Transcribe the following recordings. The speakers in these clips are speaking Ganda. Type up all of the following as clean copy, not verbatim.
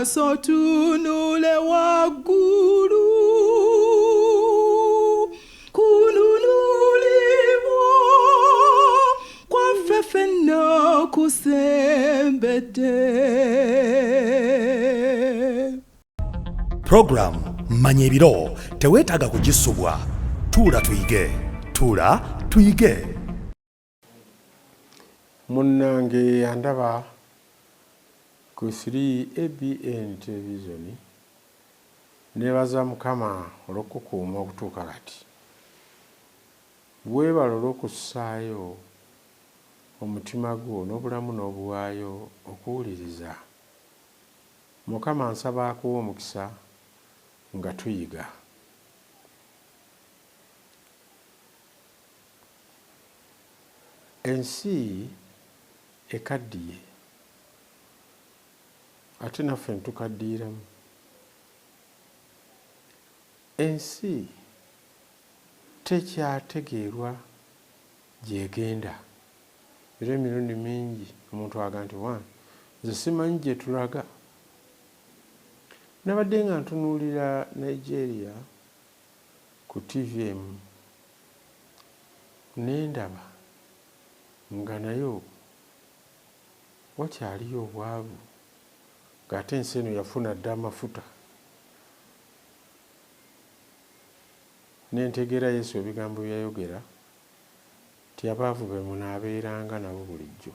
maaso tunule waggulu kununulibwa kwaffe ffenna kusembedde. Program manya ebiro teweetaaga kugisubwa. Tuula tuyige. Tuula tuyige. Munnange yandaba ku 3ABN television nebaza Mukama olw'okukuuma okutuuka kati. Weebala olw'okussaayo omutima gwo n'obulamu n'obuwaayo okuwuliriza. Mukama nsaba akuwa omukisa nga tuyiga. Ensi ekaddiye ate naffe ntukaddiiramu. Ensi tekyategeerwa gyegenda. Era emirundi mingi omuntu aga nti nze simanyi gye tulaga. Nabadde nga ntunuulira Nigeria ku TVM nendaba nga nayo wakyaliyo obwavu ng'ate ensi eno yafuna dda amafuta. Nentegeera Yesu ebigambo byayogera ti abaavu be munaabeeranga nabo bulijjo.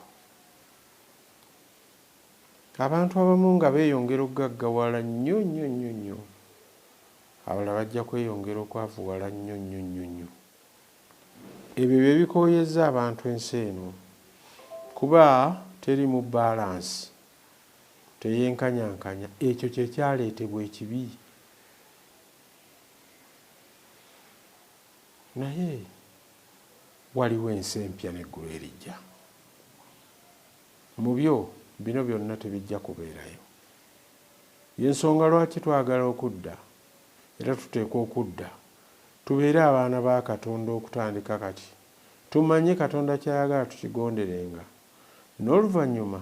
Abantu abamu nga beeyongera okugaggawala nnyo nnyo nnyo nnyo, abalala bajja kweyongera okwavuwala nnyo nnyo nnyo nnyo. Ebyo bye bikooyezza abantu ensi eno kuba teri mu balansi, teyenkanyankanya. Ekyo kye kyaleetebwa ekibi. Naye waliwo ensi empya n'eggulu erijja. Mu byo bino byonna tebijja kubeerayo. Y'ensonga lwaki twagala okudda era tuteekwa okudda tubeere abaana ba Katonda okutandika kati. Tumanye Katonda ky'ayagala tukigonderenga. N'oluvannyuma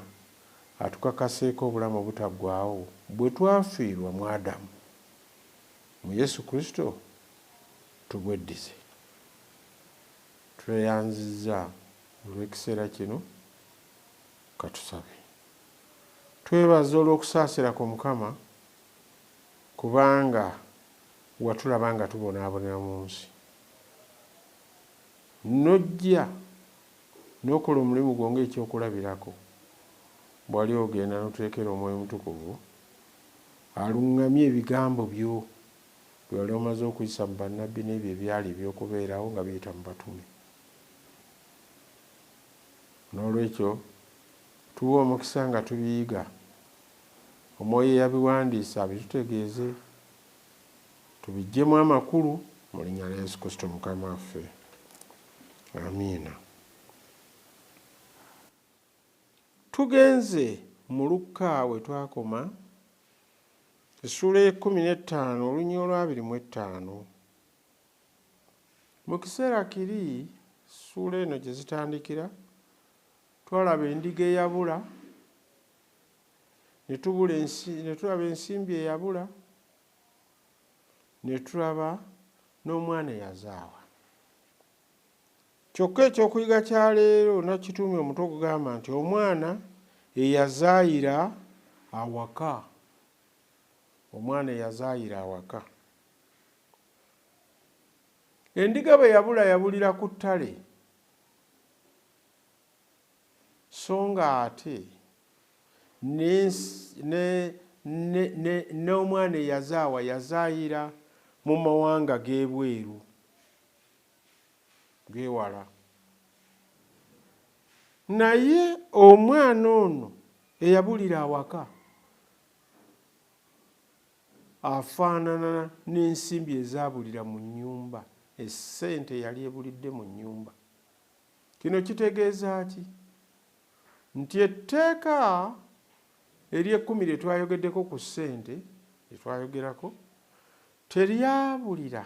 atukakaseeko obulamu obutaggwaawo bwe twafiirwa mu Adamu. Mu Yesu Kristo tubweddize. Tweyanzizza olw'ekiseera kino katusabe. Twebaza olw'okusaasira ku Mukama kubanga watulaba nga tubonaabonera mu nsi. Nojja n'okola omulimu gwo ng'ekyokulabirako. Bw'ali ogenda n'otuleekera Omwoyo Mutukuvu aluŋŋamye ebigambo byo bye wali omaze okuyisa mu bannabbi n'ebyo ebyali eby'okubeerawo nga biyita mu batume. N'olwekyo tuwa omukisa nga tubiyiga. Omwoyo eyabiwandiisa abitutegeeze tubiggyemu amakulu mu linnya lya Yesu Kristo Mukama waffe. Amiina. Tugenze mu Lukka we twakoma essula y'e15 olunya olwa25. Mu kiseera kiri ssuula eno gye zitandikira twalaba endiga eyabula, ne tulaba ensimbi eyabula, ne tulaba n'omwana eyazaawa. Kyokka ekyokuyiga kya leero nakituumye omutwe ogugamba nti omwana eyazaayira awaka. Omwana eyazaayira awaka. Endiga bwe yabula yabulira ku ttale, so nga ate n'omwana eyazaawa yazaayira mu mawanga g'ebweru g'ewala. Naye omwana ono eyabulira awaka afaanana n'ensimbi ezaabulira mu nnyumba. Essente yali ebulidde mu nnyumba. Kino kitegeeza ki? Nti etteeka ery'ekkumi lye twayogeddeko ku ssente lye twayogerako teryabulira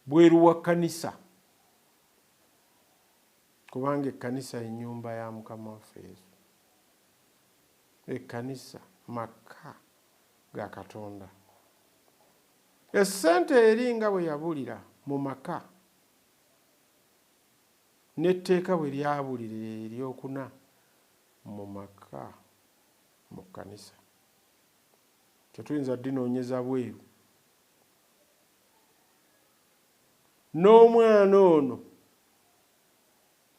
bweru wa kkanisa, kubanga ekkanisa ennyumba ya Mukama waffe Yesu. ekkanisa maka ga Katonda. Essente eringa bwe yabulira mu maka n'etteeka bwe lyabulira eryokuna mu maka mu kkanisa. Tetuyinza ddinoonyeza bweru. N'omwana ono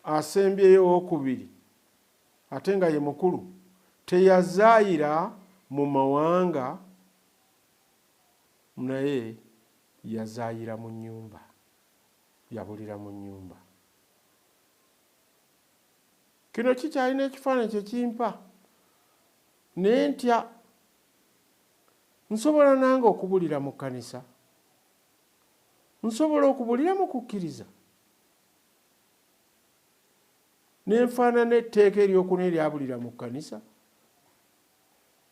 asembyeyo owookubiri ate nga ye mukulu teyazaayira mu mawanga, naye yazaayira mu nnyumba, yabulira mu nnyumba. Kino kikyalina ekifaananyi kye kimpa naye ntya nsobola nange okubulira mu kkanisa, nsobola okubulira mu kukkiriza nenfaanana etteeka eryokuna eryabulira mu kkanisa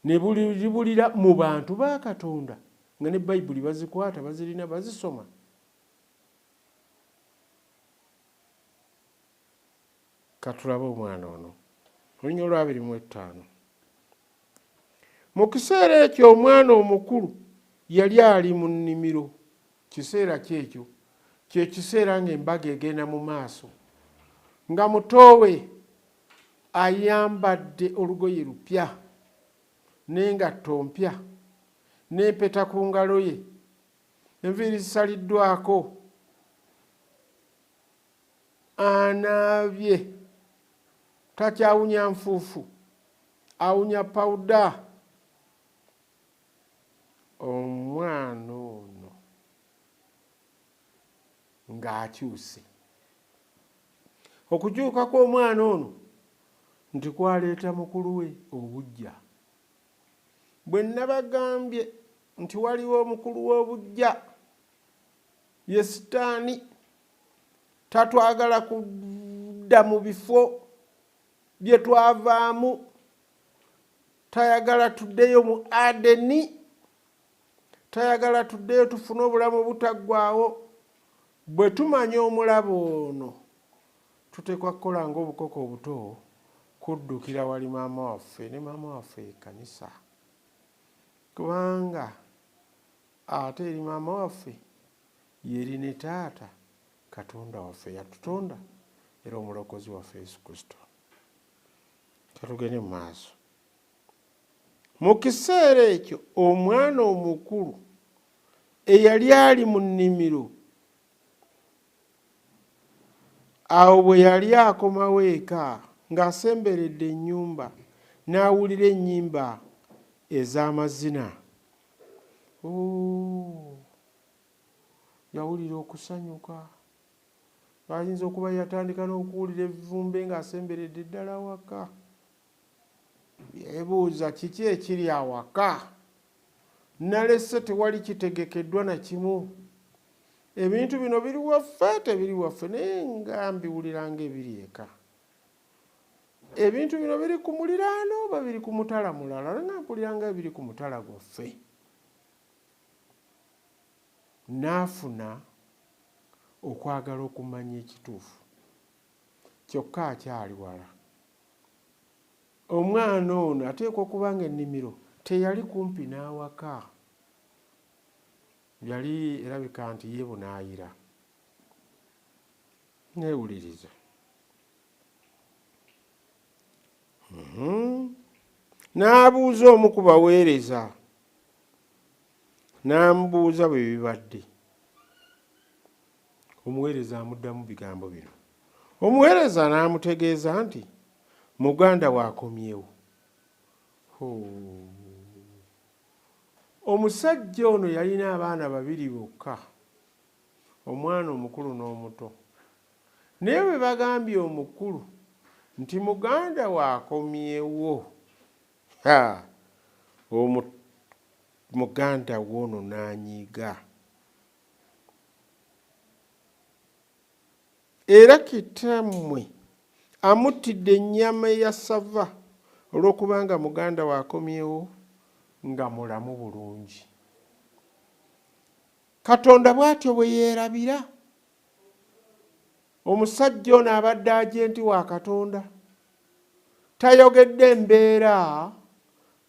ne libulira mu bantu ba Katonda nga ne Bayibuli bazikwata bazirina bazisoma. Katulabe omwana ono olunya olwa 25. Mu kiseera ekyo omwana omukulu yali ali mu nnimiro. Kiseera kyekyo kye kiseera ng'embaga egenda mu maaso nga muto we ayambadde olugoye lupya n'engatto mpya n'empeta ku ngalo ye, enviiri zisaliddwako, anaabye, takyawunya nfuufu, awunya pawuda. Omwana ono ng'akyuse. Okukyuka kw'omwana ono nti kwaleeta mukulu we obuggya. Bwe nabagambye nti waliwo omukulu w'obuggya ye Sitaani, tatwagala kudda mu bifo bye twavaamu, tayagala tuddeyo mu Adeni, tayagala tuddeyo tufune obulamu obutaggwaawo. Bwe tumanya omulabo ono tuteekwa kukola ng'obukoko obuto kuddukira wali maama waffe ne maama waffe ekkanisa, kubanga ate eri maama waffe yeri ne taata Katonda waffe yatutonda era omulokozi waffe Yesu Kristo. Katugende mu maaso. Mu kiseera ekyo omwana omukulu eyali ali mu nnimiro, awo bwe yali akomawo eka ng'asemberedde ennyumba n'awulira ennyimba ez'amazina. Yawulira okusanyuka. Ayinza okuba yatandika n'okuwulira evvumbe ng'asemberedde ddala awaka. Yeebuuza kiki ekiri awaka? Nalese tewali kitegekeddwa na kimu. Ebintu bino biri waffe tebiri waffe, naye nga mbiwulira ng'ebiri eka. Ebintu bino biri ku muliraano oba biri ku mutala mulala? Nga mpulira nga biri ku mutala gwaffe. N'afuna okwagala okumanya ekituufu, kyokka akyali wala. Omwana ono ateekwa okuba nga ennimiro teyali kumpi n'awaka, yali erabika nti yeebunaayira. Neewuliriza. N'abuuza omu ku baweereza, n'amubuuza bwe bibadde. Omuweereza amuddamu bigambo bino. Omuweereza n'amutegeeza nti muganda waakomyewo. Omusajja ono yalina abaana babiri bokka, omwana omukulu n'omuto. Naye bwe bagambye omukulu nti muganda waakomyewo, muganda w'ono n'anyiiga. Era kitammwe amuttidde ennyama ya ssava olw'okubanga muganda waakomyewo nga mulamu bulungi. Katonda bw'atyo bwe yeerabira. Omusajja ono abadde ajenti wa Katonda. Tayogedde mbeera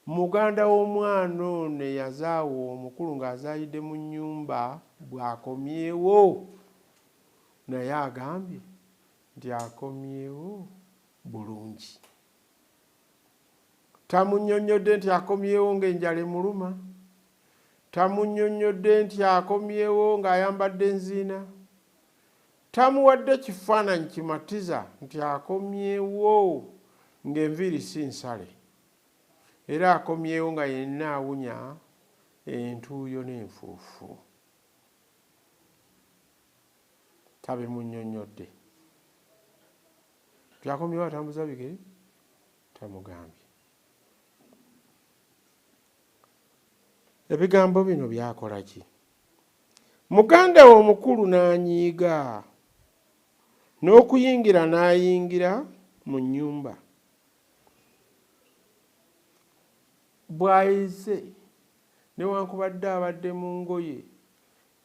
muganda w'omwana ono eyazaawa omukulu ng'azaayidde mu nnyumba bw'akomyewo naye agambye nti akomyewo bulungi. Tamunnyonnyodde nti akomyewo ng'enjala emuluma, tamunnyonnyodde nti akomyewo ng'ayambadde enziina, tamuwadde kifaananyi kimatiza nti akomyewo ng'enviiri si nsale, era akomyewo nga yenna awunya entuuyo n'enfuufu. Tabimunnyonnyodde. Byakomyewo atambuza bigere, tamugambye. Ebigambo bino byakola ki? Muganda we omukulu n'anyiiga, n'okuyingira n'ayingira mu nnyumba. Bw'ayize newankubadde abadde mu ngoye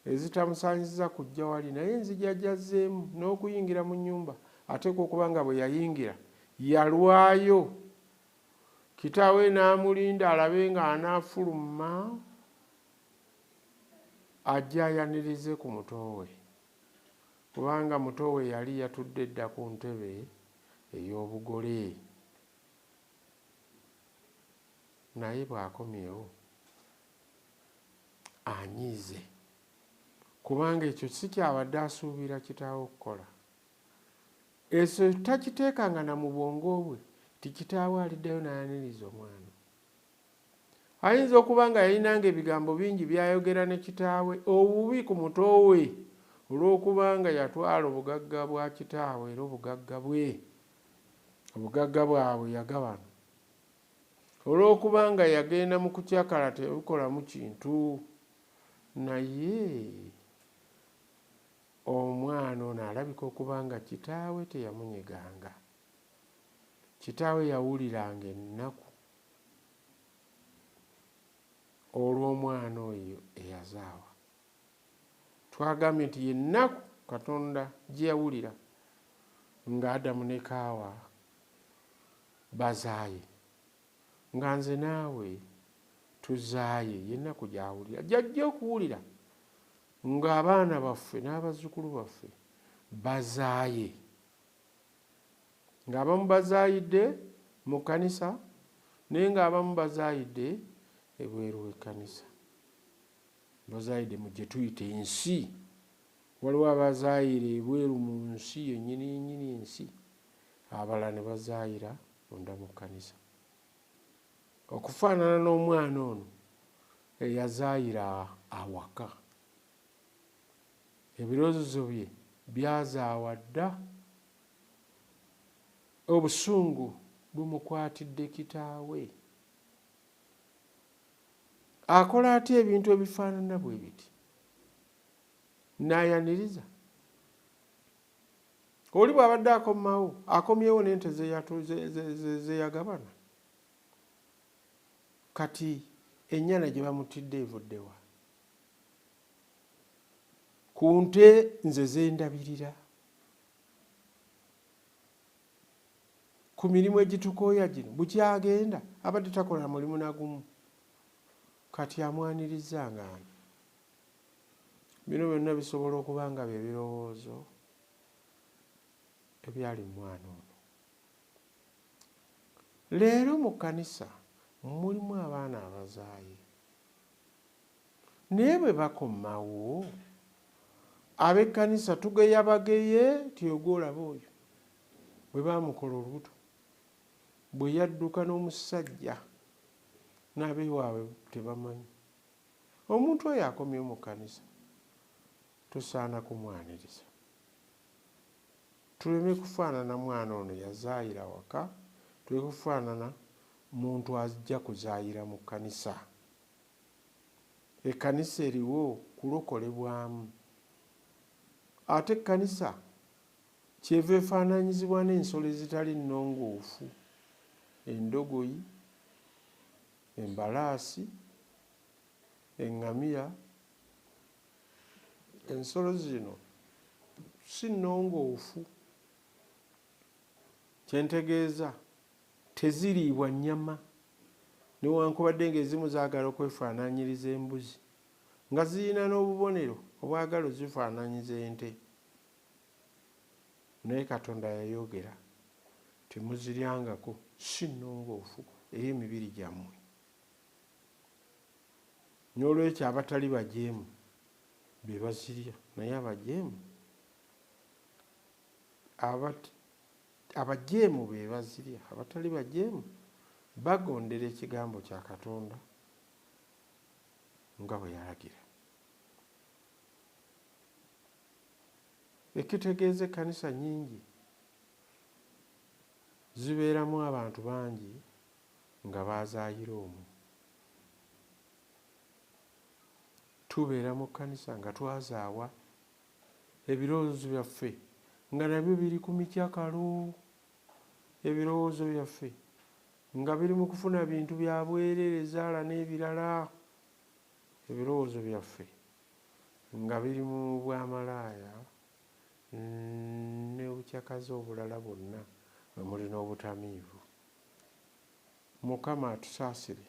ezitamusaanyiza kujja wali, naye enzigi ajazzeemu n'okuyingira mu nnyumba. Ateekwa okuba nga bwe yayingira yalwayo, kitaawe n'amulinda alabe nga anaafuluma ajja ayanirize ku muto we, kubanga muto we yali yatudde dda ku ntebe ey'obugole. Naye bw'akomyewo anyiize, kubanga ekyo si kyabadde asuubira kitaawe okukola. Ekyo takiteekanga na mu bwongo bwe ti kitaawe aliddayo n'ayaniriza omwana. Ayinza okuba nga yalinanga ebigambo bingi byayogera ne kitaawe obubi ku muto we, olw'okuba nga yatwala obugagga bwa kitaawe era obugagga bwabwe yagabana, olw'okuba nga yagenda mu kukyakala tebukolamu kintu. Naye omwana ono alabika okuba nga kitaawe teyamunyeganga, kitaawe yawuliranga ennaku olw'omwana oyo eyazaawa. Twagambye nti yennaku Katonda gye yawulira nga Adamu ne Kaawa bazaaye, nga nze naawe tuzaaye, yennaku gy'awulira, gy'ajja okuwulira ng'abaana baffe n'abazzukulu baffe bazaaye, ng'abamu bazaayidde mu kkanisa naye ng'abamu bazaayidde ebweru w'ekkanisa, bazaayidde mu gye tuyita ensi. Waliwo abazaayira ebweru mu nsi yennyini ensi, abalala ne bazaayira munda mu kkanisa, okufaanana n'omwana ono eyazaayira awaka. Ebirowoozo bye byazaawa dda, obusungu bumukwatidde kitaawe. Akola atya ebintu ebifaanana bwe biti? N'ayaniriza. Oli bw'abadde akomyewo n'ente ze yagabana, kati ennyana gye bamutidde evudde wa? Ku nte nze zendabirira, ku mirimu egitukooya gino bukyagenda abadde takola mulimu nagumu, kati amwaniriza ng'ani? Bino byonna bisobola okuba nga bye birowoozo ebyali mu mwana ono. Leero mu kkanisa mulimu abaana abazaaye, naye bwe bakomawo ab'ekkanisa tugeya bageye tyogolaba oyo bwe baamukola olubuto, bwe yadduka n'omusajja n'abeewaabwe tebamanyi. Omuntu oyo akomyewo mu kkanisa tusaana kumwaniriza, tuleme kufaanana mwana ono yazaayira waka, tuleme kufaanana muntu ajja kuzaayira mu kkanisa. Ekkanisa eriwo kulokolebwamu, ate ekkanisa kyeva efaananyizibwa n'ensolo ezitali nnongoofu, endogoyi, embalaasi, eŋŋamiya. Ensolo zino si nnongoofu, kyentegeeza teziriibwa nnyama, newankubadde ng'ezimu zaagala okwefaanaanyiriza embuzi nga zirina n'obubonero obwagala zifaananyiza ente, naye Katonda yayogera temuziryangako, si nnongoofu eri emibiri gyammwe. N'olwekyo abatali bajeemu be bazirya, naye abajeemu be bazirya, abatali bajeemu bagondera ekigambo kya Katonda nga bwe yalagira. Ekitegeeza ekkanisa nnyingi zibeeramu abantu bangi nga bazaayira omwo. Tubeera mu kkanisa nga twazaawa, ebirowoozo byaffe nga nabyo biri ku mikyakalo, ebirowoozo byaffe nga biri mu kufuna bintu bya bwereere, ezaala n'ebirala, ebirowoozo byaffe nga biri mu bwamalaaya n'obukyakazi obulala bwonna nga muli n'obutamiivu. Mukama atusaasire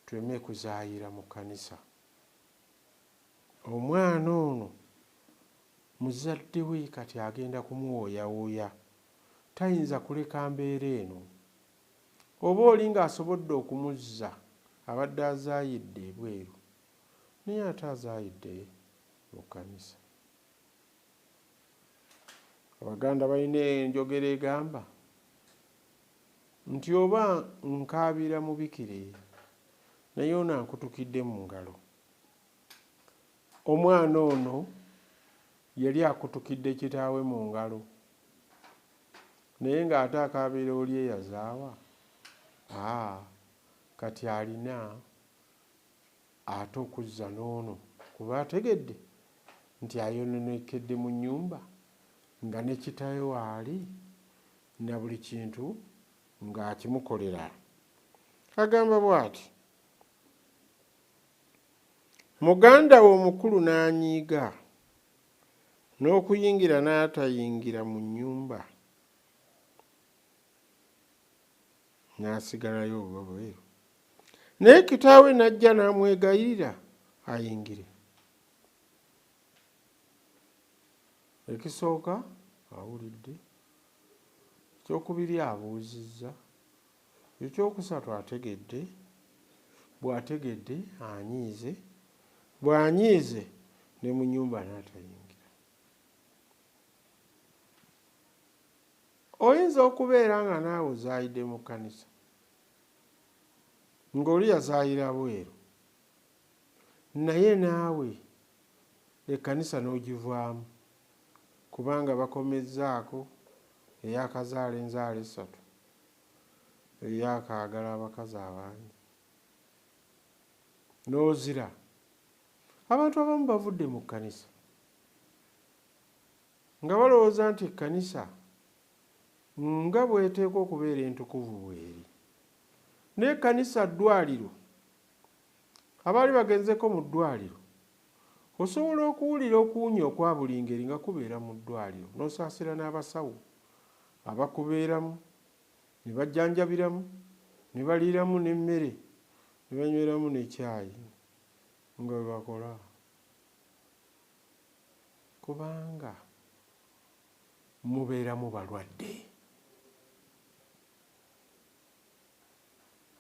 tuleme kuzaayira mu kkanisa. Omwana ono muzadde we kati agenda kumuwooyawooya, tayinza kuleka mbeera eno. Oba oli ng'asobodde okumuzza abadde azaayidde ebweru, naye ate azaayidde mu kkanisa. Abaganda balina enjogera egamba nti oba nkaabira mubikire naye ono ankutukidde mu ngalo. Omwana ono yali akutukidde kitaawe mu ngalo, naye ng'ate akaabira oli eyazaawa, kati alina ate okuzza n'ono, kuba ategedde nti ayononekedde mu nnyumba nga ne kitaawe waali na buli kintu ng'akimukolera. Agamba bw'ati, muganda we omukulu n'anyiiga n'okuyingira n'atayingira mu nnyumba, n'asigalayo obwo bweru. Naye kitaawe n'ajja n'amwegayirira ayingire. Ekisooka awulidde, ekyokubiri abuuzizza, ekyokusatu ategedde, bw'ategedde anyiize, bw'anyiize ne mu nnyumba n'atayingira. Oyinza okubeera nga naawe ozaayidde mu kkanisa, ng'oli yazaayira bweru, naye naawe ekkanisa n'ogivaamu kubanga bakomezzaako ey'akazaala enzaala esatu, ey'akaagala abakazi abangi, n'ozira. Abantu abamu bavudde mu kkanisa nga balowooza nti ekkanisa nga bw'eteekwa okubeera entukuvu bw'eri. Naye ekkanisa ddwaliro, abaali bagenzeko mu ddwaliro, osobola okuwulira okuwunya okwa buli ngeri nga kubeera mu ddwaliro, n'osaasira n'abasawo abakubeeramu, ne bajjanjabiramu, ne baliiramu n'emmere, ne banyweramu n'ekyayi nga bwe bakola. Kubanga mubeeramu balwadde.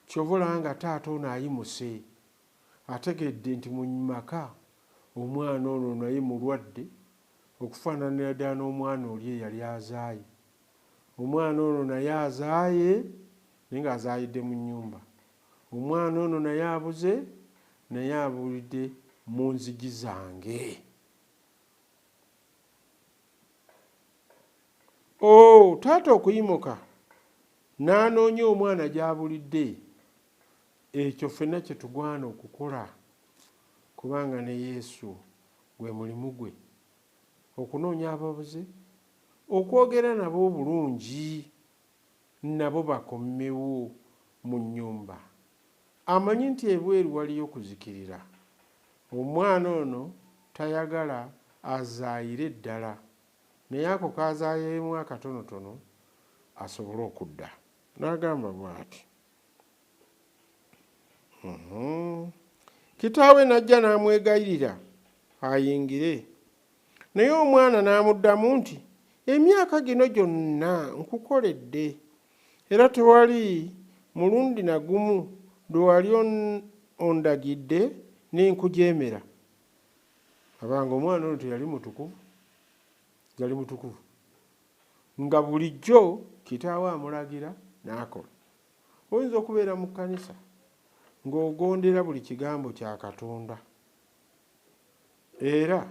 Kyova olaba nga taata ono ayimuse, ategedde nti mu maka omwana ono naye mulwadde okufaananira ddala n'omwana oli eyali azaaye. Omwana ono naye azaaye naye ng'azaayidde mu nnyumba. Omwana ono naye abuze naye abulidde mu nzigi zange. Taata okuyimuka n'anoonya omwana gy'abulidde, ekyo ffenna kye tugwana okukola, kubanga ne Yesu gwe mulimu gwe, okunoonya ababuze, okwogera nabo obulungi, nabo bakomewo mu nnyumba. Amanyi nti ebweru waliyo kuzikirira. Omwana ono tayagala azaayire ddala, naye ako kazaayemu akatonotono asobole okudda. N'agamba bw'ati, Kitaawe n'ajja n'amwegayirira ayingire, naye omwana n'amuddamu nti, emyaka gino gyonna nkukoledde, era tewali mulundi na gumu lwe wali ondagidde n'enkujeemera. Abanga omwana ono teyali mutukuvu, yali mutukuvu, nga bulijjo kitaawe amulagira n'akola. Oyinza okubeera mu kkanisa ng'ogondera buli kigambo kya Katonda era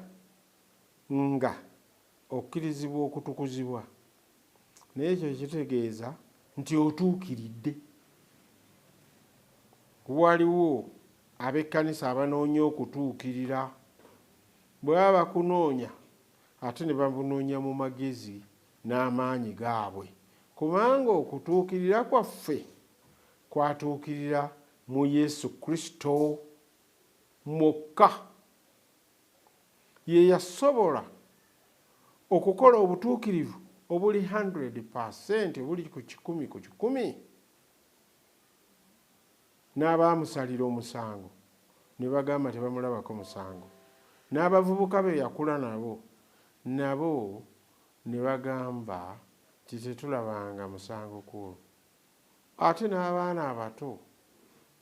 nga okkirizibwa okutukuzibwa, naye ekyo kitegeeza nti otuukiridde. Waliwo ab'ekkanisa abanoonya okutuukirira, bwe baba bakunoonya ate ne babunoonya mu magezi n'amaanyi gaabwe, kubanga okutuukirira kwaffe kwatuukirira mu Yesu Kristo mwokka. Ye yasobola okukola obutuukirivu obuli 100%, buli ku 100 n'abaamusalira omusango ne bagamba tebamulabako musango, n'abavubuka be yakula nabo ne bagamba tetulabanga musango kuno, ate n'abaana abato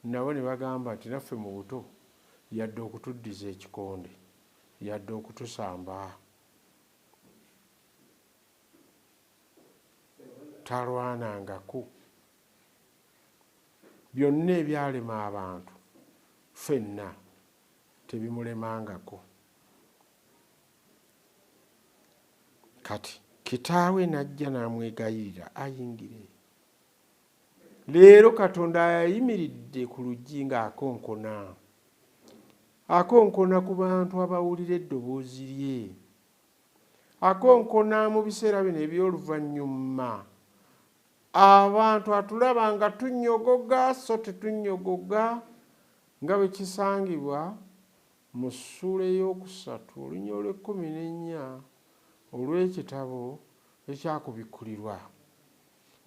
nabo ne bagamba nti naffe mu buto yadde okutuddiza ekikonde, yadde okutusamba, talwanangako. Byonna ebyalema abantu ffenna tebimulemangako. Kati kitaawe n'ajja n'amwegayirira ayingire. Leero Katonda yayimiridde ku luggi ng'akonkona, akonkona ku bantu abawulira eddoboozi lye, akonkona mu biseera bino eby'oluvannyuma. Abantu atulaba nga tunyogoga so tetunyogoga, nga bwe kisangibwa mu ssuula ey'okusatu olunya olw'14 olw'ekitabo ekyakubikkulirwa,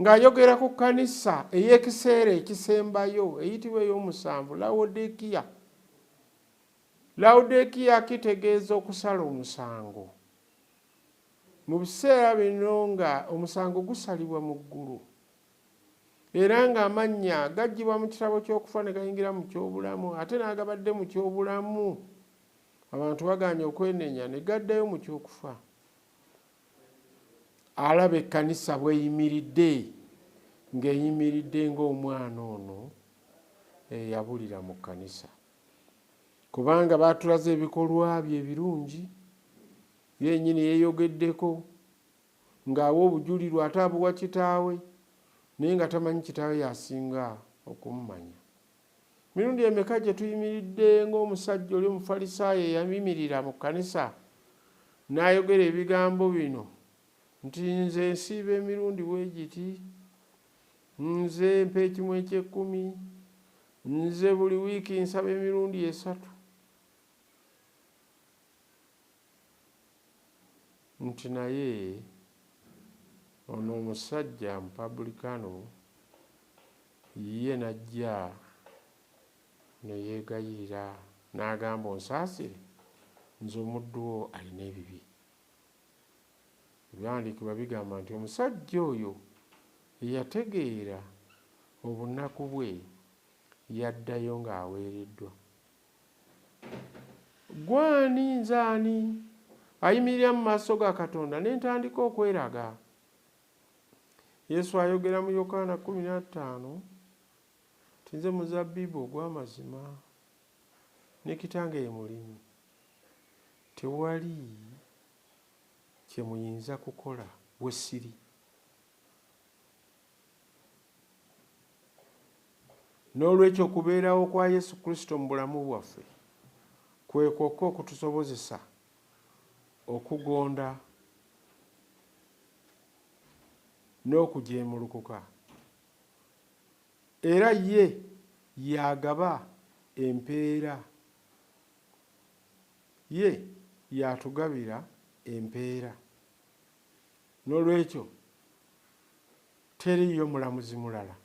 ng'ayogera ku kkanisa ey'ekiseera ekisembayo eyitibwa ey'omusanvu, Lawodikiya. Lawodikiya kitegeeza okusala omusango. Mu biseera bino nga omusango gusalibwa mu ggulu, era ng'amannya gaggyibwa mu kitabo ky'okufa ne gayingira mu kyobulamu, ate n'agabadde mu kyobulamu abantu baganye okwenenya ne gaddayo mu ky'okufa. Alaba ekkanisa bw'eyimiridde, ng'eyimiridde ng'omwana ono eyabulira mu kkanisa, kubanga baatulaze ebikolwa bye ebirungi, yennyini yeeyogeddeko ng'awa obujulirwa ate abuwa kitaawe, naye nga tamanyi kitaawe yasinga okumumanya. Mirundi emeka gye tuyimiridde ng'omusajja oli omufalisaayo eyayimirira mu kkanisa n'ayogera ebigambo bino nti nze nsiiba emirundi weegiti, nze mpa ekimu eky'ekkumi, nze buli wiiki nsaba emirundi 3. Nti naye ono omusajja Mupabulikano ye najja ne yeegayirira n'agamba onsaasire, nze omuddu wo alina ebibi. Ebiwandiikibwa bigamba nti omusajja oyo eyategeera obunaku bwe yaddayo ng'aweereddwa. Gwani nze ani ayimirira mu maaso ga Katonda ne ntandika okweraga? Yesu ayogera mu Yokaana 15 nti nze muzabbibu ogw'amazima ne Kitange ye mulimi, tewali kye muyinza kukola bwe siri. N'olwekyo okubeerawo kwa Yesu Kristo mu bulamu bwaffe kwe kwokka okutusobozesa okugonda n'okujeemulukuka, era ye yagaba empeera, ye yatugabira empeera. N'olwekyo teriyo mulamuzi mulala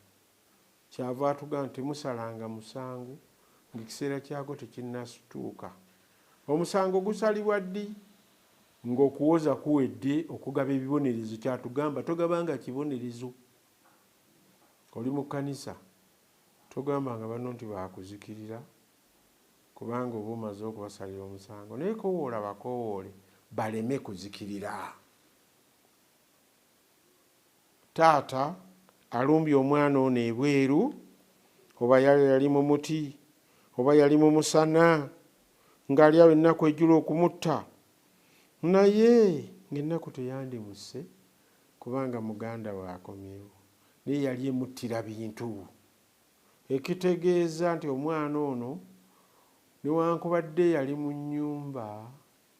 kyava atugamba temusalanga musango ng'ekiseera kyagwo tekinnasituuka. Omusango gusalibwa ddi? Ng'okuwoza kuwedde okugaba ebibonerezo. Kyatugamba togabanga kibonerezo. Oli mu kkanisa togambanga banno nti baakuzikirira kubanga oba omaze okubasalira omusango, naye kowoola bakowoole baleme kuzikirira. Taata alumbye omwana ono ebweru, oba yali mu muti oba yali mu musana ng'ali awo ennaku ejjula okumutta, naye ng'ennaku teyandimuse kubanga muganda we akomyewo, naye yali emuttira bintu. Ekitegeeza nti omwana ono newankubadde yali mu nnyumba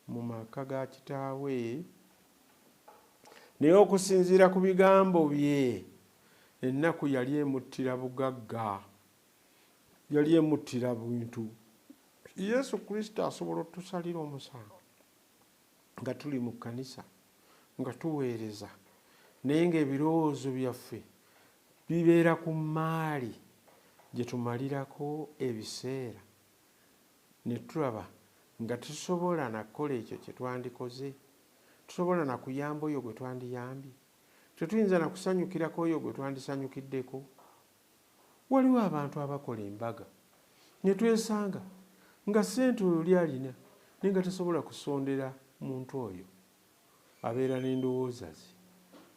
mu maka ga kitaawe, naye okusinziira ku bigambo bye ennaku yali emuttira bugagga, yali emuttira bintu. Yesu Kristo asobola otusalira omusango nga tuli mu kkanisa nga tuweereza, naye ng'ebirowoozo byaffe bibeera ku maali gye tumalirako ebiseera, ne tulaba nga tusobola nakukola ekyo kye twandikoze, tusobola nakuyamba oyo gwe twandiyambye, tetuyinza nakusanyukirako oyo gwe twandisanyukiddeko. Waliwo abantu abakola embaga ne twesanga nga ssente oyo oli alina naye nga tasobola kusondera muntu oyo, abeera n'endowooza ze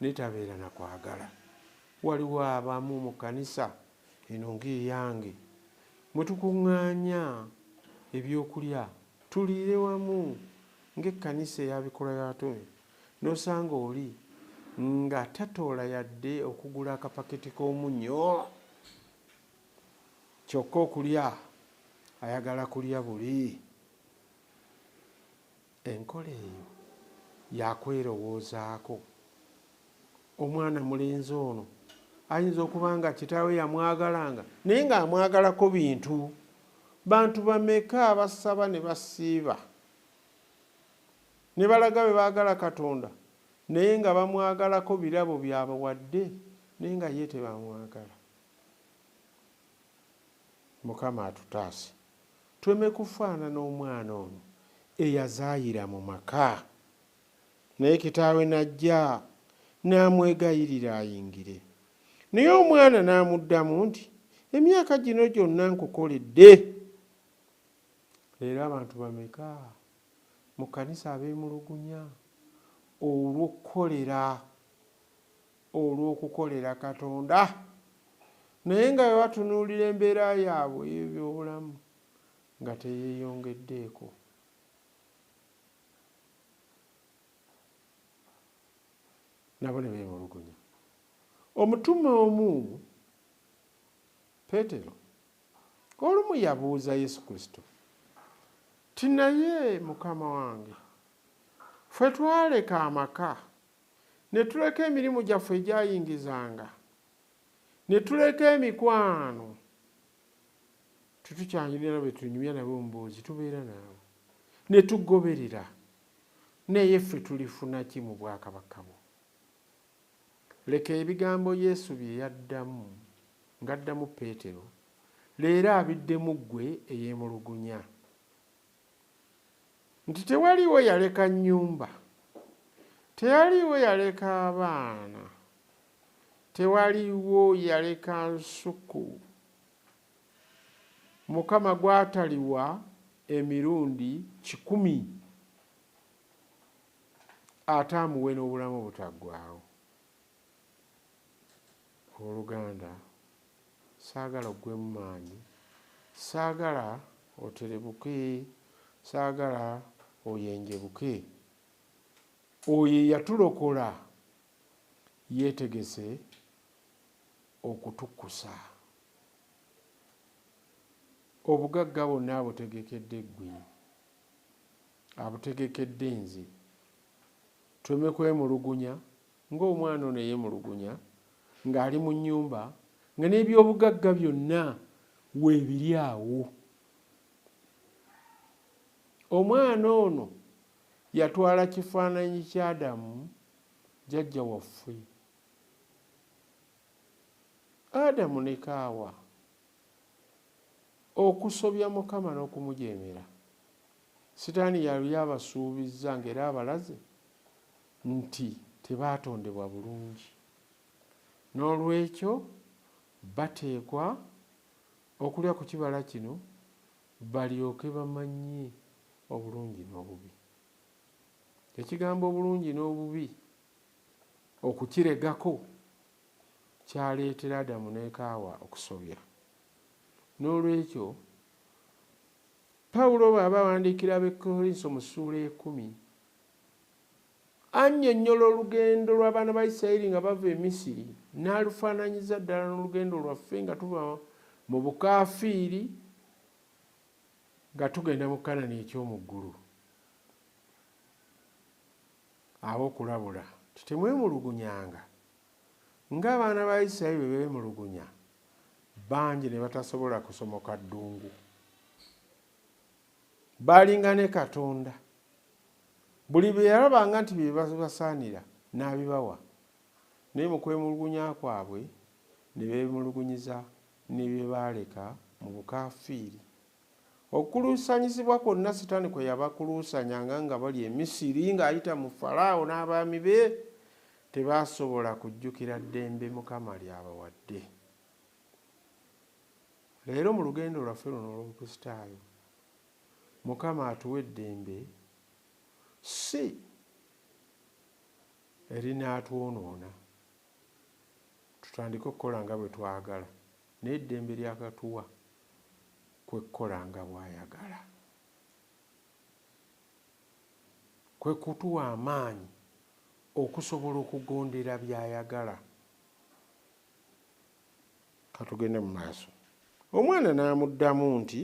naye tabeera nakwagala. Waliwo abamu mu kkanisa eno ng'eyange mwe tukuŋŋaanya ebyokulya tuliire wamu ng'ekkanisa eyabikola yatome, n'osanga oli nga tatoola yadde okugula akapaketi k'omunnyo, kyokka okulya ayagala kulya buli. Enkola eyo yakwerowoozaako. Omwana mulenzi ono ayinza okuba nga kitaawe yamwagalanga naye ng'amwagalako bintu. Bantu bameka abasaba ne basiiba ne balaga be baagala Katonda naye nga bamwagalako birabo byabawadde naye nga ye tebamwagala. Mukama atutaase tweme kufaanana omwana ono eyazaayira mu maka naye kitaawe najja n'amwegayirira ayingire, naye omwana n'amuddamu nti emyaka gino gyonna nkukoledde. Leero abantu bameka mu kkanisa abeemulugunya olw'okukolera Katonda, naye nga batunuulira embeera yaabwe ey'ebyobulamu nga teyeeyongeddeeko. Nabo ne beemulugunya. Omutume omu Peetero olumu yabuuza Yesu Kristo ti naye Mukama wange, ffe twaleka amaka ne tuleka emirimu gyaffe egyayingizanga ne tuleka emikwano, tetukyalina be tunyumya nabo mboozi tubeera nabo, ne tugoberera, naye ffe tulifuna ki mu bwakabaka bwo? Leka ebigambo Yesu bye yaddamu ng'addamu Peetero, leero abiddemu ggwe eyeemulugunya nti tewaliwo yaleka nnyumba, tewaliwo yaleka abaana, tewaliwo yaleka nsuku. Mukama gw'ataliwa emirundi 100 ate amuwe n'obulamu obutaggwaawo. Oluganda saagala oggwemu maanyi, saagala oterebuke, saagala oyenjebuke. Oyo yatulokola yeetegese okutukkusa. Obugagga bwonna abutegekedde ggwe, abutegekedde nze. Tweme kwemulugunya ng'omwana ono yeemulugunya ng'ali mu nnyumba nga n'ebyobugagga byonna weebiri awo. Omwana ono yatwala kifaananyi kya Adamu jjajja waffe. Adamu ne Kaawa okusobya Mukama n'okumujeemera, Sitaani yali abasuubizza ng'era abalaze nti tebaatondebwa bulungi, n'olwekyo bateekwa okulya ku kibala kino balyoke bamanye obulungi n'obubi. Ekigambo obulungi n'obubi okukiregako kyaleetera Adamu ne Kaawa okusobya. N'olwekyo Pawulo bw'aba awandiikira ab'Ekorinso mu ssuula 10 annyonnyola olugendo lw'abaana ba Isirayiri nga bava e Misiri n'alufaananyiza ddala n'olugendo lwaffe nga tuva mu bukaafiiri nga tugenda mu Kanani eky'omu ggulu. Ab'okulabula tetemwemulugunyanga ng'abaana ba Isirayiri bwe beemulugunya bangi ne batasobola kusomoka ddungu. Baalinga ne Katonda, buli bye yalabanga nti bye basaanira n'abibawa, naye mu kwemulugunya kwabwe ne beemulugunyiza ne bye baaleka mu bukaafiiri. Okuluusanyizibwa kwonna Sitaani kwe yabakuluusanyanga nga bali e Misiri ng'ayita mu Falaawo n'abaami be, tebaasobola kujjukira ddembe Mukama lyabawadde. Leero mu lugendo lwaffe luno olw'Obukristaayo, Mukama atuwa eddembe si erinaatwonoona tutandike okukola nga bwe twagala, naye eddembe ly'akatuwa kwe kukola nga bw'ayagala, kwe kutuwa amaanyi okusobola okugondera by'ayagala. Katugende mu maaso. Omwana n'amuddamu nti,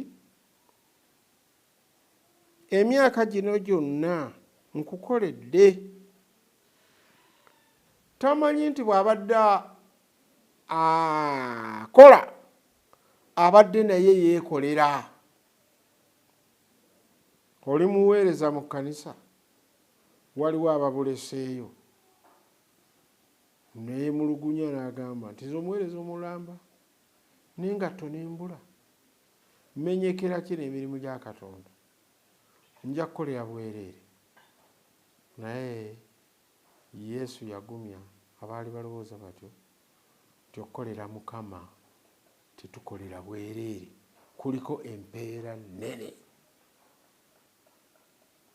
emyaka gino gyonna nkukoledde. Tamanyi nti bw'abadde akola abadde naye yeekolera. Oli muweereza mu kkanisa, waliwo ababuleseeyo, neemulugunya n'agamba nti nze omuweereza omulamba n'engatto n'embula, menyekera ki n'emirimu gya Katonda, nja kukolera bwereere. Naye Yesu yagumya abaali balowooza batyo nti okukolera Mukama tetukolera bwereere, kuliko empeera nnene.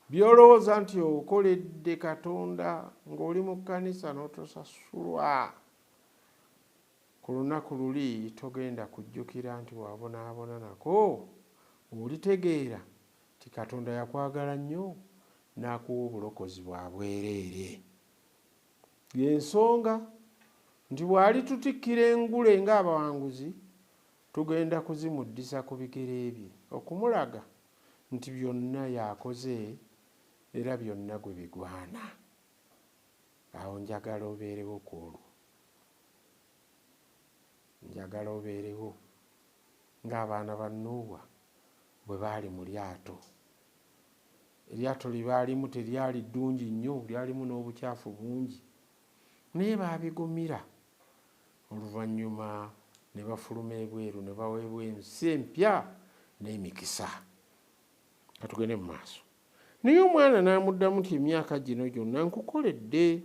By'olowooza nti okoledde Katonda ng'oli mu kkanisa n'otosasulwa, ku lunaku luli togenda kujjukira nti wabonaabona nako, olitegeera nti Katonda yakwagala nnyo n'akuwa obulokozi bwa bwereere. Y'ensonga nti bw'alitutikkira engule ng'abawanguzi, tugenda kuzimuddisa ku bigere bye okumulaga nti byonna yakoze era byonna gwe bigwana. Awo njagala obeerewo ku olwo, njagala obeerewo ng'abaana ba Nuuwa bwe baali mu lyato. Eryato lye baalimu teryali ddungi nnyo, lyalimu n'obukyafu bungi, naye baabigumira. Oluvannyuma ne bafuluma ebweru ne baweebwa ensi empya n'emikisa. Katugende mu maaso. Naye omwana n'amuddamu nti emyaka gino gyonna nkukoledde,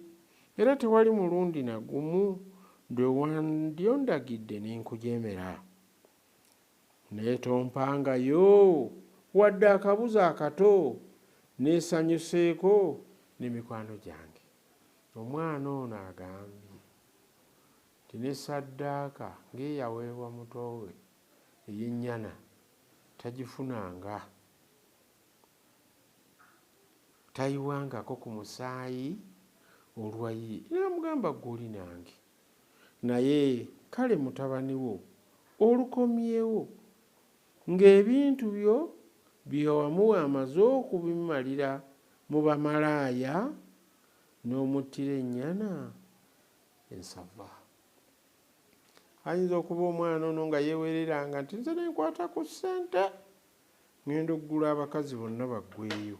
era tewali mulundi na gumu lwe wandyondagidde ne nkujeemera. Naye tompangayo wadde akabuzi akato, neesanyuseeko ne mikwano gyange. Omwana ono agambye nti ne ssaddaaka ng'eyaweebwa muto we ey'ennyana tagifunanga, tayiwangako ku musaayi olwayi. N'amugamba gw'oli nange, naye kale mutabani wo olukomyewo ng'ebintu byo bye wamuwa amaze okubimalira mu bamalaaya n'omuttira ennyana ensava. Ayinza okuba omwana ono nga yeewereranga nti nze nenkwata ku ssente ngenda okugula abakazi bonna baggweeyo.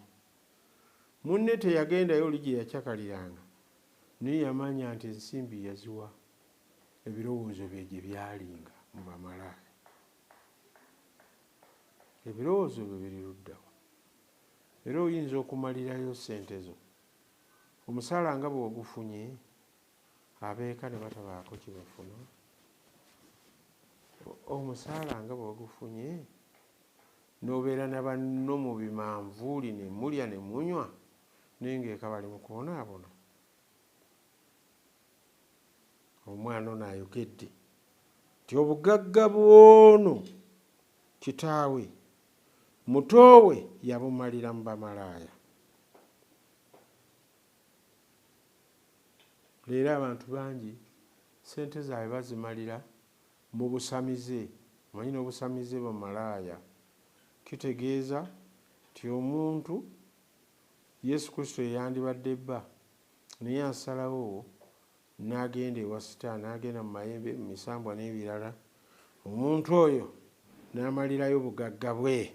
Munne teyagendayo oli gye yakyakaliranga, naye yamanya nti ensimbi yaziwa. ebirowoozo bye gye byalinga mu bamalaaya. Ebirowoozo byo biri luddawa? Era oyinza okumalirayo ssente zo. Omusaala nga bwe wagufunye abeeka ne batabaako kye bafuna. Omusaala nga bwe wagufunye n'obeera na banno mu bimanvuuli ne mulya ne munywa naye ng'eka bali mu kubonaabona. Omwana ono ayogedde nti obugagga bwono kitaawe muto we yabumalira mu bamalaaya. Leero abantu bangi ssente zaabwe bazimalira mu busamize. Omanyi n'obusamize bamalaaya. Kitegeeza nti omuntu Yesu Kristo yandibadde bba naye asalawo n'agenda ewa Sitaani, n'agenda mu mayembe, mu misambwa n'ebirala. Omuntu oyo n'amalirayo bugagga bwe.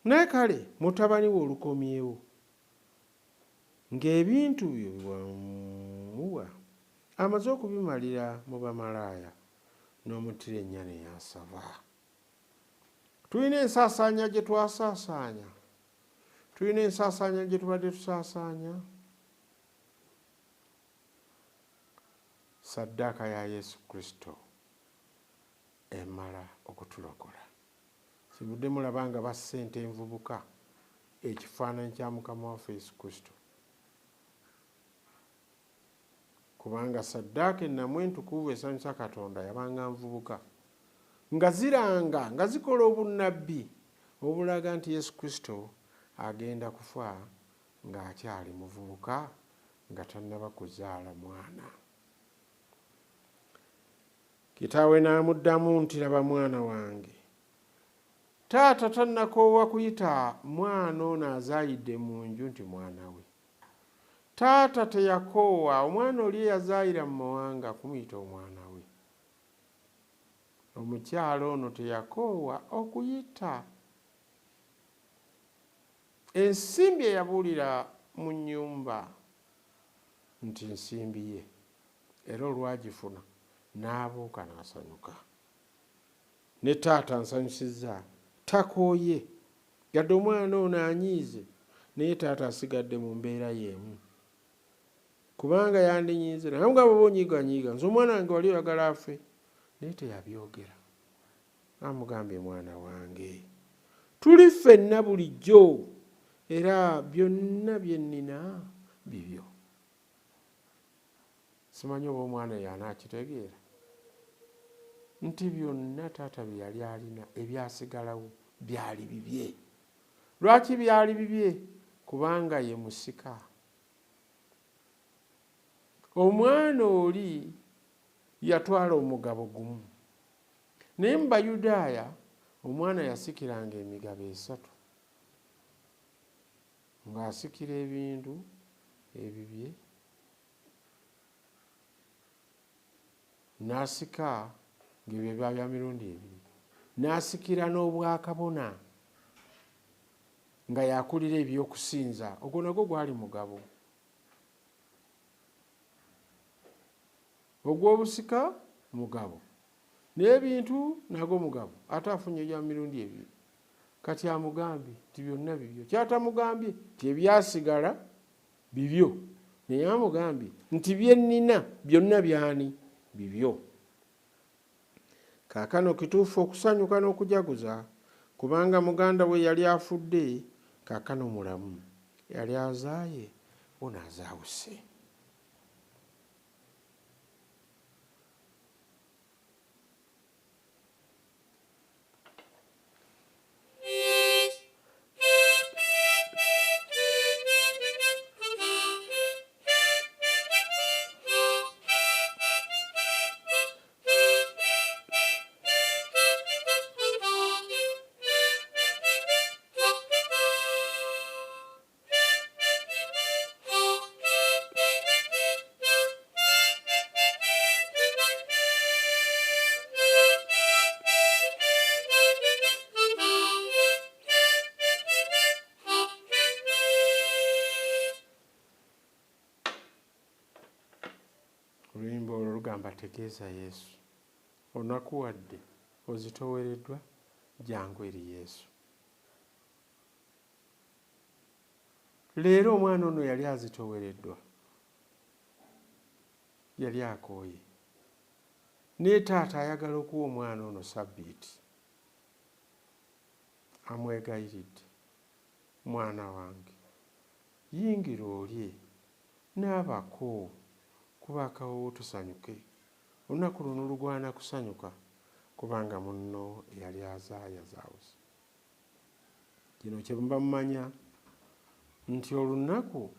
Naye kale mutabani we olukomyewo ng'ebintu byo biwamuwa amaze okubimalira mu bamalaaya n'omuttira ennyana eyasava. Tulina ensaasaanya gye twasaasaanya. Tulina ensaasaanya gye tubadde tusaasaanya. Saddaaka ya Yesu Kristo emala okutulokola. Sivudde mulaba nga bassente envubuka ekifaananyi kya Mukama waffe Yesu Kristo. Kubanga saddaaka ennamu entukuvu esanyusa Katonda yabanga nvubuka nga ziranga nga zikola obunnabbi obulaga nti Yesu Kristo agenda kufa ng'akyali muvubuka nga tannaba kuzaala mwana. Kitaawe n'amuddamu nti laba mwana wange, taata tannakoowa kuyita mwana ono azaayidde mu nju nti mwana we. Taata teyakoowa omwana oli eyazaayira mu mawanga kumuyita omwana we. Omukyala ono teyakoowa okuyita ensimbi eyabuulira mu nnyumba nti nsimbi ye, era olwagifuna n'abuuka n'asanyuka. Ne taata nsanyusizza takooye yadde omwana ono anyiize, naye taata asigadde mu mbeera y'emu kubanga yandinyiize. Naye mugamba bonyiiganyiiga nze omwana wange wali oyagala afe, naye teyabyogera. Amugambye mwana wange tuli ffenna bulijjo era byonna bye nnina bibyo. Simanyi oba omwana y'anaakitegeera nti byonna taata bye yali alina ebyasigalawo byali bibye. Lwaki byali bibye? Kubanga ye musika. Omwana oli yatwala omugabo gumu, naye mu Bayudaaya omwana yasikiranga emigabo 3 ng'asikira ebintu ebibye, n'asika ng'ebyo biba bya mirundi 2, n'asikira n'obwakabona nga yakulira eby'okusinza. Ogwo nagwo gwali mugabo. Ogw'obusika mugabo, n'ebintu nagwo mugabo, ate afunye ebya mirundi 2. Kati amugambye nti byonna bibyo. Kyatamugambye nti ebyasigala bibyo, naye amugambye nti bye nnina byonna byani bibyo. Kaakano kituufu okusanyuka n'okujaguza kubanga muganda we yali afudde, kaakano mulamu. Yali azaaye ono azaawuse. oluyimba olwo lugamba tegeeza Yesu onakuwadde ozitowereddwa jangu eri Yesu. Leero omwana ono yali azitowereddwa, yali akooye, naye taata ayagala okuwa omwana ono sabbiiti. Amwegayiridde, mwana wange yingira olye n'abako kuba akawoowo tusanyuke. Olunaku luno lugwana kusanyuka kubanga munno yali azaayazaawuzi. Kino kye mba mumanya nti olunaku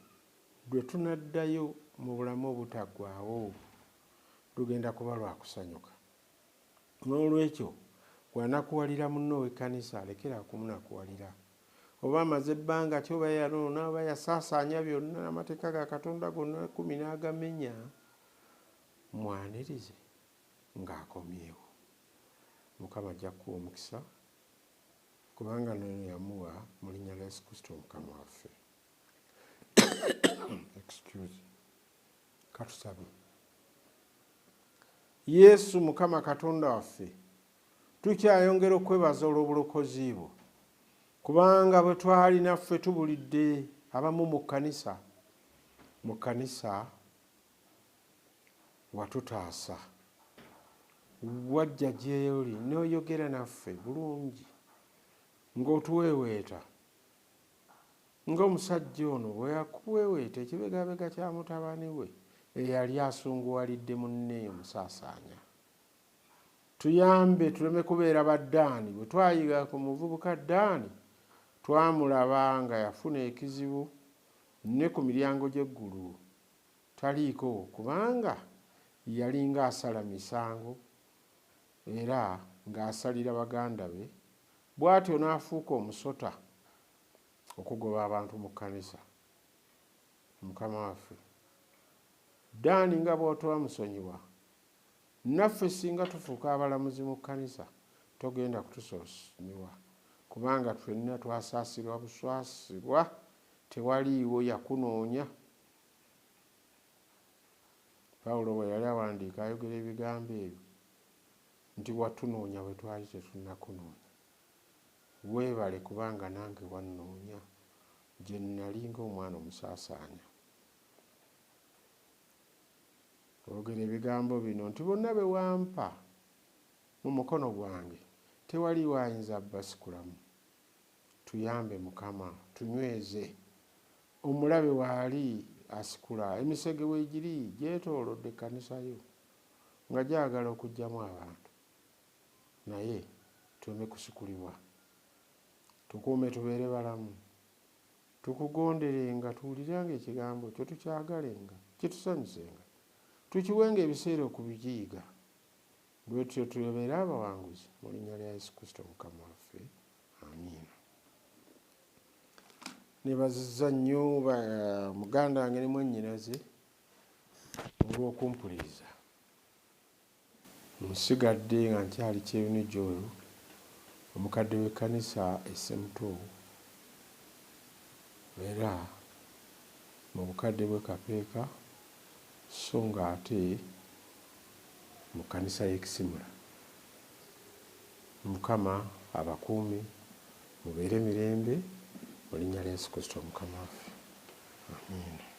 lwe tunaddayo mu bulamu obutaggwaawo lugenda kuba lwa kusanyuka. N'olwekyo bw'anakuwalira munno w'ekkanisa alekera okumunakuwalira. Oba amaze ebbanga ki oba yanoona oba yasaasaanya byonna amateeka ga Katonda gonna 10 n'agamenya, mwanirize ng'akomyewo. Mukama ajja kuwa omukisa kubanga nono yamuwa mu linnya lya Yesu Kristo Mukama waffe. Excuse. Katusabe. Yesu Mukama Katonda waffe, tukyayongera okwebaza olw'obulokozi bwo kubanga bwe twali naffe tubulidde abamu mu kkanisa watutaasa, wajja gy'oli n'oyogera naffe bulungi ng'otuweeweeta ng'omusajja ono bwe yakuweeweeta ekibegabega kya mutabani we eyali asunguwalidde munne omusaasaanya. Tuyambe tuleme kubeera baddaani. Bwe twayiga ku muvubuka Ddaani twamulaba nga yafuna ekizibu ne ku miryango gy'eggulu taliiko kubanga yali ng'asala misango era ng'asalira baganda be, bw'atyo n'afuuka omusota okugoba abantu mu kkanisa. Mukama waffe Ddaani nga bw'otoba musonyiwa, naffe singa tufuuka abalamuzi mu kkanisa togenda kutusonyiwa kubanga ffenna twasaasirwa buswasirwa, tewaliiwo yakunoonya. Pawulo bwe yali awandiika ayogera ebigambo ebyo nti watunoonya bwe twali tetunnakunoonya. Weebale kubanga nange wannoonya gye nnali ng'omwana omusaasaanya. Oyogera ebigambo bino nti bonna be wampa mu mukono gwange tewaliiwo ayinza basikulamu. Tuyambe Mukama, tunyweze. Omulabe waali asikula, emisege weegiri gyetoolodde ekkanisa yo nga gyagala okuggyamu abantu, naye tuleme kusikulibwa. Tukuume tubeere balamu, tukugonderenga, tuwulirenga ekigambo kyo, tukyagalenga, kitusanyusenga, tukiwenga ebiseera okubiyiga, bwe tutyo tubeere abawanguzi mu linnya lya Yesu Kristo Mukama waffe. Amiina. Nebazizza nnyo muganda wange ne mwannyinaze olw'okumpuliriza. Nsigadde nga nkyali Kyeyunijo oyo omukadde w'ekkanisa Essemuto, era mu bukadde bwe Kapeeka, so ng'ate mu kkanisa y'Ekisimula. Mukama abakuume, mubeere mirembe mu linnya lya Yesu Kristo Mukama waffe. Amiina.